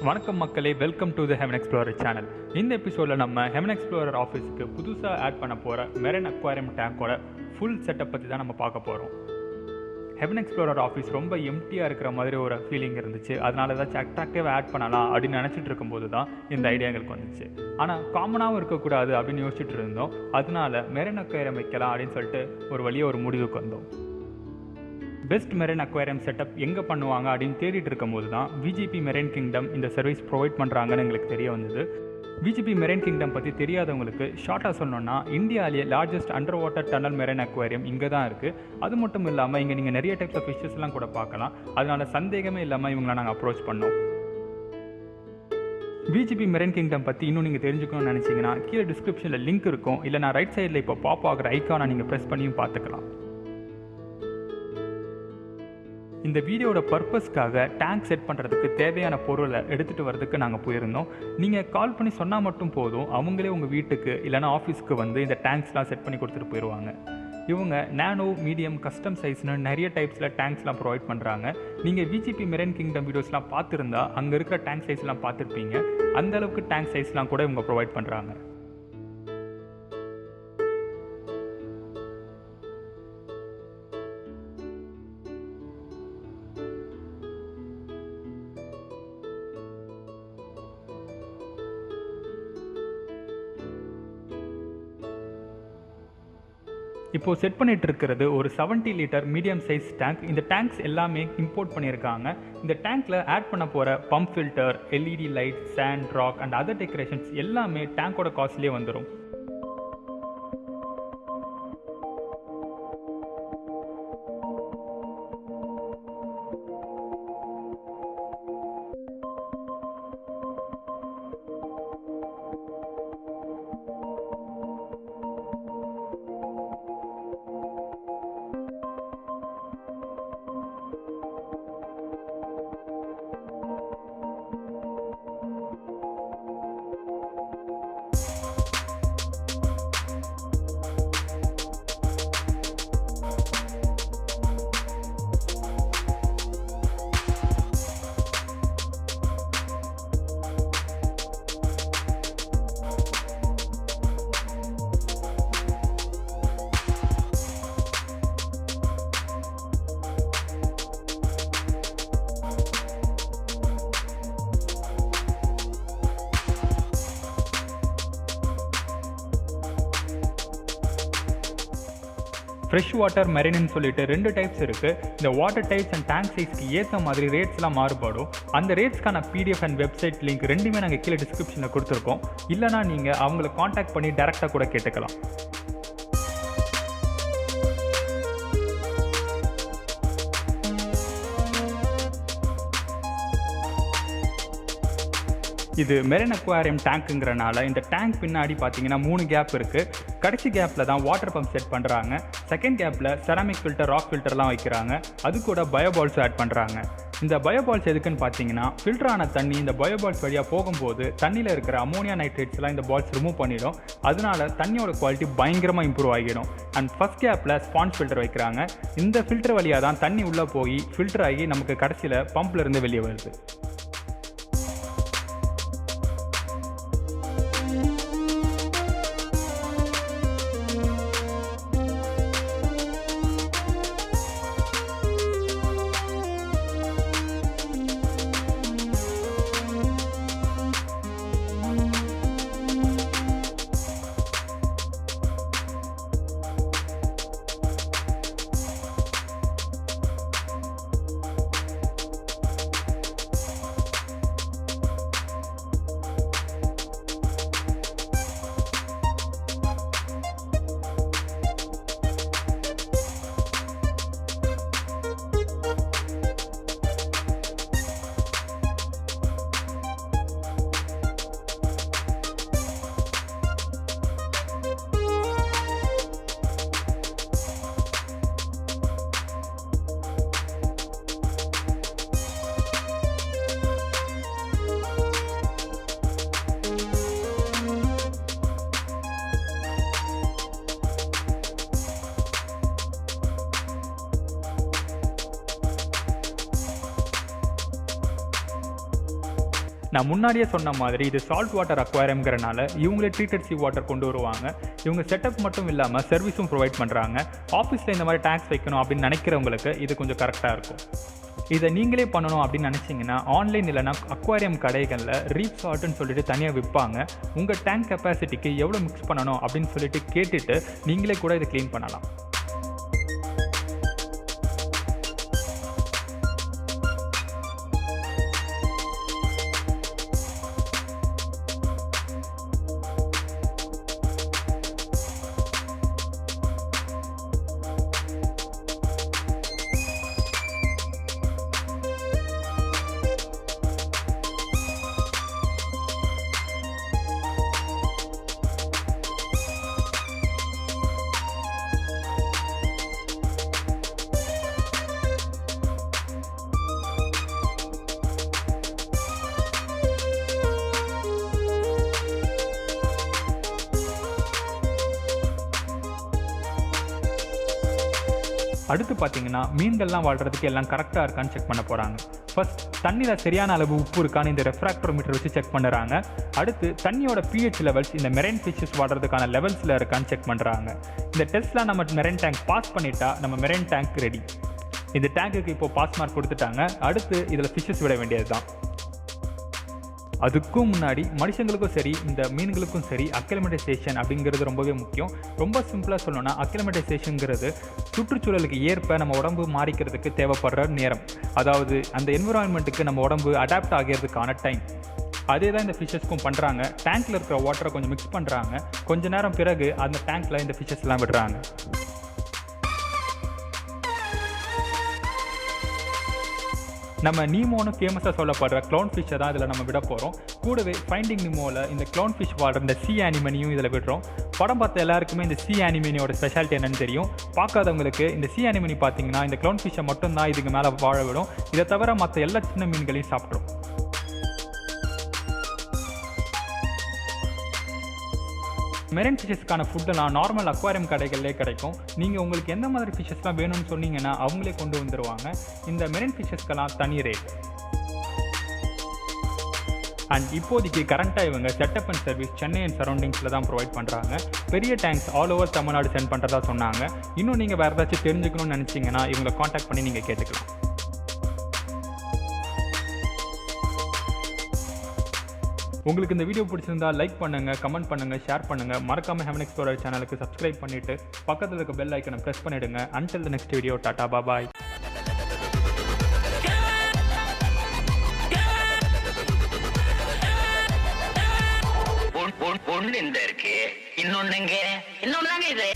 வணக்கம் மக்களே, welcome to the heaven explorer channel. இந்த எபிசோடில் நம்ம ஹெவன் எக்ஸ்ப்ளோரர் ஆஃபீஸுக்கு புதுசாக ஆட் பண்ண போகிற மெரைன் அக்வாரியம் டேங்கோட ஃபுல் செட்டப் பற்றி தான் நம்ம பார்க்க போகிறோம். ஹெவன் எக்ஸ்ப்ளோரர் ஆஃபீஸ் ரொம்ப எம்டியாக இருக்கிற மாதிரி ஒரு ஃபீலிங் இருந்துச்சு. அதனால ஏதாச்சும் அட்ராக்டிவாக ஆட் பண்ணலாம் அப்படின்னு நினச்சிட்டு இருக்கும்போது தான் இந்த ஐடியா எங்களுக்கு வந்துச்சு. ஆனால் காமனாகவும் இருக்கக்கூடாது அப்படின்னு யோசிச்சுட்டு இருந்தோம். அதனால மெரைன் அக்வாரியம் வைக்கலாம் அப்படின்னு சொல்லிட்டு ஒரு வழியாக ஒரு முடிவுக்கு வந்தோம். பெஸ்ட் மெரைன் அக்வாரியம் செட்டப் எங்கே பண்ணுவாங்க அப்படின்னு தேடிட்டு இருக்கும்போது தான் VGP Marine Kingdom இந்த சர்வீஸ் ப்ரொவைட் பண்ணுறாங்கன்னு எங்களுக்கு தெரிய வந்தது. VGP Marine Kingdom பற்றி தெரியாதவங்களுக்கு ஷார்ட்டாக சொன்னோன்னா, இந்தியாவிலேயே largest under water tunnel marine aquarium இங்கே தான் இருக்குது. அது மட்டும் இல்லாமல் இங்கே நீங்கள் நிறைய டைப்ஸ் ஆஃப் ஃபிஷ்ஷஸ்லாம் கூட பார்க்கலாம். அதனால சந்தேகமே இல்லாமல் இவங்களை நாங்கள் அப்ரோச் பண்ணோம். VGP Marine Kingdom பற்றி இன்னும் நீங்கள் தெரிஞ்சுக்கணும்னு நினச்சிங்கன்னா கீழே டிஸ்கிரிப்ஷனில் லிங்க் இருக்கும். இல்லை நான் ரைட் சைடில் இப்போ பாப் ஆகிற ஐக்கானை நீங்கள் ப்ரெஸ் பண்ணியும் பார்த்துக்கலாம். இந்த வீடியோட பர்பஸ்க்காக டேங்க் செட் பண்ணுறதுக்கு தேவையான பொருளை எடுத்துகிட்டு வரதுக்கு நாங்கள் போயிருந்தோம். நீங்கள் கால் பண்ணி சொன்னால் மட்டும் போதும், அவங்களே உங்கள் வீட்டுக்கு இல்லைனா ஆஃபீஸ்க்கு வந்து இந்த டேங்க்ஸ்லாம் செட் பண்ணி கொடுத்துட்டு போயிடுவாங்க. இவங்க நேனோ, மீடியம், கஸ்டம் சைஸ்னு நிறைய டைப்ஸில் டேங்க்ஸ்லாம் ப்ரொவைட் பண்ணுறாங்க. நீங்கள் VGP Marine Kingdom வீடியோஸ்லாம் பார்த்துருந்தா அங்கே இருக்கிற டேங்க் சைஸ்லாம் பார்த்துருப்பீங்க. அந்தளவுக்கு டேங்க் சைஸ்லாம் கூட இவங்க ப்ரொவைட் பண்ணுறாங்க. இப்போது செட் பண்ணிட்டு இருக்கிறது ஒரு 70 லிட்டர் மீடியம் சைஸ் டேங்க். இந்த டேங்க்ஸ் எல்லாமே இம்போர்ட் பண்ணியிருக்காங்க. இந்த டேங்க்கில் ஆட் பண்ண போகிற pump filter, LED light, sand, rock and other decorations எல்லாமே டேங்கோட காஸ்ட்லேயே வந்துடும். Freshwater Marineன்னு சொல்லிட்டு 2 டைப்ஸ் இருக்குது. இந்த வாட்டர் டைப்ஸ் அண்ட் டேங்க் சைஸ்க்கு ஏற்ற மாதிரி ரேட்ஸ்லாம் மாறுபடும். அந்த ரேட்ஸ்க்கான PDF அண்ட் வெப்சைட் லிங்க் ரெண்டுமே நாங்கள் கீழே டிஸ்கிரிப்ஷனில் கொடுத்துருக்கோம். இல்லைனா நீங்கள் அவங்கள காண்டாக்ட் பண்ணி டேரெக்டாக கூட கேட்டுக்கலாம். இது மெரைன் அக்வாரியம் டேங்க்குங்கிறனால இந்த டேங்க் பின்னாடி பார்த்தீங்கன்னா 3 கேப் இருக்குது. கடைசி கேப்பில் தான் வாட்டர் பம்ப் செட் பண்ணுறாங்க. செகண்ட் கேப்பில் செராமிக் ஃபில்டர், ராக் ஃபில்டர்லாம் வைக்கிறாங்க. அது கூட பயோபால்ஸ் ஆட் பண்ணுறாங்க. இந்த பயோபால்ஸ் எதுக்குன்னு பார்த்தீங்கன்னா, ஃபில்டரான தண்ணி இந்த பயோபால்ஸ் வழியாக போகும்போது தண்ணியில் இருக்கிற அமோனியா நைட்ரேட்ஸ்லாம் இந்த பால்ஸ் ரிமூவ் பண்ணிடும். அதனால தண்ணியோட குவாலிட்டி பயங்கரமாக இம்ப்ரூவ் ஆகிடும். அண்ட் ஃபஸ்ட் கேப்பில் ஸ்பான்ஜ் ஃபில்டர் வைக்கிறாங்க. இந்த ஃபில்டர் வழியாக தான் தண்ணி உள்ளே போய் ஃபில்டர் ஆகி நமக்கு கடைசியில் பம்ப்லேருந்து வெளியே வருது. நான் முன்னாடியே சொன்ன மாதிரி இது சால்ட் வாட்டர் அக்வாரியம்ங்கிறனால இவங்களே ட்ரீட்டட் சீ வாட்டர் கொண்டு வருவாங்க. இவங்க செட்டப் மட்டும் இல்லாமல் சர்வீஸும் ப்ரொவைட் பண்ணுறாங்க. ஆஃபீஸில் இந்த மாதிரி டேங்க்ஸ் வைக்கணும் அப்படின்னு நினைக்கிறவங்களுக்கு இது கொஞ்சம் கரெக்டாக இருக்கும். இதை நீங்களே பண்ணணும் அப்படின்னு நினச்சிங்கன்னா ஆன்லைன் இல்லைனா அக்வாரியம் கடைகளில் ரீப் சால்ட்டுன்னு சொல்லிட்டு தனியாக விற்பாங்க. உங்கள் டேங்க் கெப்பாசிட்டிக்கு எவ்வளோ மிக்ஸ் பண்ணணும் அப்படின்னு சொல்லிட்டு கேட்டுட்டு நீங்களே கூட இதை க்ளீன் பண்ணலாம். அடுத்து பார்த்தீங்கன்னா மீன்கள்லாம் வாழ்கிறதுக்கு எல்லாம் கரெக்டாக இருக்கான்னு செக் பண்ண போகிறாங்க. ஃபர்ஸ்ட் தண்ணியில் சரியான அளவு உப்பு இருக்கான்னு இந்த ரெஃப்ராக்டரோமீட்டர் வச்சு செக் பண்ணுறாங்க. அடுத்து தண்ணியோட pH லெவல்ஸ் இந்த மெரைன் ஃபிஷஸ் வாழ்கிறதுக்கான லெவல்ஸில் இருக்கான்னு செக் பண்ணுறாங்க. இந்த டெஸ்ட்லாம் நம்ம மெரைன் டேங்க் பாஸ் பண்ணிட்டா நம்ம மெரைன் டேங்க் ரெடி. இந்த டேங்க்குக்கு இப்போ பாஸ் மார்க் கொடுத்துட்டாங்க. அடுத்து இதில் ஃபிஷஸ் விட வேண்டியது தான். அதுக்கும் முன்னாடி மனுஷங்களுக்கும் சரி இந்த மீன்களுக்கும் சரி அக்லிமடைசேஷன் அப்படிங்கிறது ரொம்பவே முக்கியம். ரொம்ப சிம்பிளாக சொல்லணும்னா அக்லிமடைசேஷனுங்கிறது சுற்றுச்சூழலுக்கு ஏற்ப நம்ம உடம்பு மாறிக்கிறதுக்கு தேவைப்படுற நேரம். அதாவது அந்த என்விரான்மெண்ட்டுக்கு நம்ம உடம்பு அடாப்ட் ஆகிறதுக்கான டைம். அதே தான் இந்த ஃபிஷஸ்க்கும் பண்ணுறாங்க. டேங்க்கில் இருக்கிற வாட்டரை கொஞ்சம் மிக்ஸ் பண்ணுறாங்க. கொஞ்ச நேரம் பிறகு அந்த டேங்க்கில் இந்த ஃபிஷஸ்லாம் விடுறாங்க. நம்ம நீமோன்னு ஃபேமஸாக சொல்லப்படுற க்ளவுன் ஃபிஷ்ஷை தான் இதில் நம்ம விட போகிறோம். கூடவே ஃபைண்டிங் நிமோவில் இந்த க்ளவுன் ஃபிஷ் வாழ்கிற இந்த சி ஆனிமனியும் இதில் விடுறோம். படம் பார்த்த எல்லாருக்குமே இந்த சி ஆனிமனியோட ஸ்பெஷாலிட்டி என்னன்னு தெரியும். பார்க்காதவங்களுக்கு இந்த சி ஆனிமனி பார்த்தீங்கன்னா இந்த க்ளவுன் ஃபிஷ்ஷை மட்டும்தான் இதுக்கு மேலே வாழ விடும். இதை தவிர மற்ற எல்லா சின்ன மீன்களையும் சாப்பிட்ரும். மெரைன் ஃபிஷஸ்க்கான ஃபுட்டெல்லாம் நார்மல் அக்வாரியம் கடைகளிலே கிடைக்கும். நீங்கள் உங்களுக்கு எந்த மாதிரி ஃபிஷஸ்லாம் வேணும்னு சொன்னீங்கன்னா அவங்களே கொண்டு வந்துடுவாங்க. இந்த மெரைன் ஃபிஷஸ்க்கெல்லாம் தனி ரேட். அண்ட் இப்போதைக்கு கரண்ட்டாக இவங்க setup and service Chennai and சரௌண்டிங்ஸில் தான் ப்ரொவைட் பண்ணுறாங்க. பெரிய tanks all over Tamil Nadu sent பண்ணுறதா சொன்னாங்க. இன்னும் நீங்கள் வேறு ஏதாச்சும் தெரிஞ்சுக்கணும்னு நினச்சிங்கன்னா இவங்களை காண்டாக்ட் பண்ணி நீங்கள் கேட்டுக்கலாம். உங்களுக்கு இந்த வீடியோ பிடிச்சிருந்தா லைக் பண்ணுங்கள், கமெண்ட் பண்ணுங்கள், ஷேர் பண்ணுங்கள். மறக்காமல் ஹெவன் எக்ஸ்ப்ளோரர் சேனலுக்கு சப்ஸ்கிரைப் பண்ணிவிட்டு பக்கத்தில் இருக்க பெல் ஐக்கனை ப்ரெஸ் பண்ணிவிடுங்க. Until the next video, tata bye. ஒன்னு இந்த இருக்கு, இன்னொன்னு இது